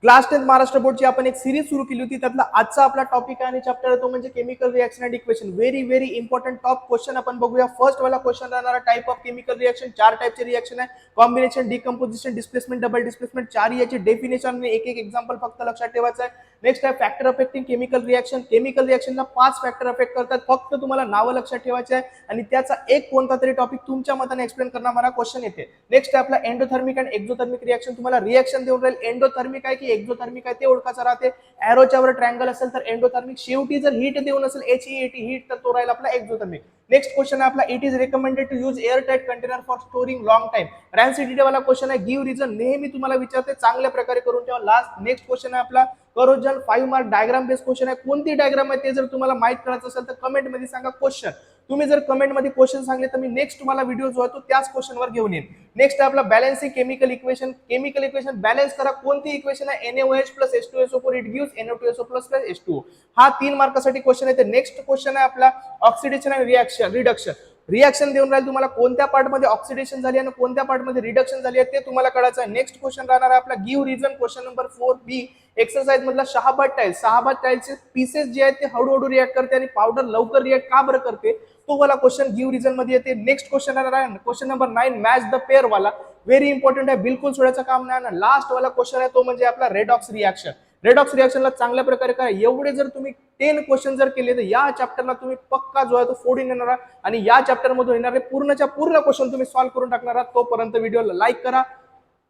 Class 10 Maharashtra बोर्डची आपण एक सिरीज सुरू केली होती. त्यातला आजचा आपला टॉपिक आणि चॅप्टर तो म्हणजे chemical reaction and equation. Very important top question आपण बघूया. फर्स्ट वाला क्वेश्चन राहणार टाइप ऑफ केमिकल रिएक्शन. 4 टाइपचे रिएक्शन आहे. Combination, decomposition, displacement, double displacement. 4 याची डेफिनेशन आणि एक एक्झाम्पल फक्त लक्षात ठेवायचं आहे. नेक्स्ट आहे factor affecting chemical reaction. Chemical रिएक्शनला 5 फॅक्टर अफेक्ट करतात. फक्त तुम्हाला नावं लक्षात ठेवायचे आहे आणि त्याचा एक कोणता तरी टॉपिक तुमच्या मताने एक्सप्लेन करणारा क्वेश्चन येते. नेक्स्ट आहे आपला एंडोथर्मिक आणि एक्झोथर्मिक रिएक्शन. तुम्हाला रिएक्शन देऊन राहील एंडोथर्मिक आहे की एक्झोथर्मिक आहे ते ओळखायचं राहते. एरोच्या वर ट्रायंगल असेल तर एंडोथर्मिक. शेवटी जर हीट देऊन असेल HEAT हीट तर तो राहील आपला एक्झोथर्मिक. नेक्स्ट क्वेश्चन आहे आपला it is recommended to use airtight container for storing long time. Rancidity वाला क्वेश्चन आहे. गिव्ह रिझन नेहमी तुम्हाला विचारते, चांगल्या प्रकारे करून ठेवा. लास्ट नेक्स्ट क्वेश्चन आहे आपला corrosion 5 mark diagram based question आहे. कोणती डायग्राम आहे ते जर तुम्हाला माहित करायचं असेल तर कमेंट मध्ये सांगा क्वेश्चन. तुम्ही जर कमेंट मध्ये क्वेश्चन सांगले तर मी नेक्स्ट तुम्हाला व्हिडिओ जो आहे तो त्याच क्वेश्चनवर घेऊन येईन. नेक्स्ट आहे आपला balancing chemical equation. Chemical equation balance करा. कोणती इक्वेशन आहे NaOH plus H2SO4 it gives NO2SO plus H2O. हा 3 मार्कासाठी क्वेश्चन आहे. नेक्स्ट क्वेश्चन आहे आपला ऑक्सिडेशन आणि रिडक्शन. रिएक्शन देऊन राहील तुम्हाला कोणत्या पार्ट मध्ये ऑक्सिडेशन झाली आणि कोणत्या पार्ट मध्ये रिडक्शन झाली आहे ते तुम्हाला कळायचं आहे. नेक्स्ट क्वेश्चन राहणार आहे आपला give reason. Question number 4B exercise मधला शहाबाद टाइल्सचे पीसेस जे आहेत ते हळूहळू रिएक्ट करते आणि पावडर लवकर रिएक्ट का बरं करते तो वाला क्वेश्चन गिव्ह रिझन मध्ये येते. नेक्स्ट क्वेश्चन आहे question number 9 match the pair वाला. व्हेरी इंपॉर्टंट आहे, बिलकुल सोडायचं काम नाही. ना लास्ट वाला क्वेश्चन आहे तो म्हणजे आपला रेडॉक्स रिएक्शन. रेडॉक्स रिएक्शनला चांगल्या प्रकारे करा. एवढे जर तुम्ही 10 क्वेश्चन जर केले तर या चॅप्टरला तुम्ही पक्का जो आहे तो फोडून येणार आणि या चॅप्टर मधून येणारे पूर्णच्या पूर्ण क्वेश्चन तुम्ही सॉल्व्ह करून टाकणार. तोपर्यंत व्हिडिओला लाईक करा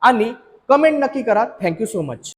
आणि कमेंट नक्की करा. Thank you so much.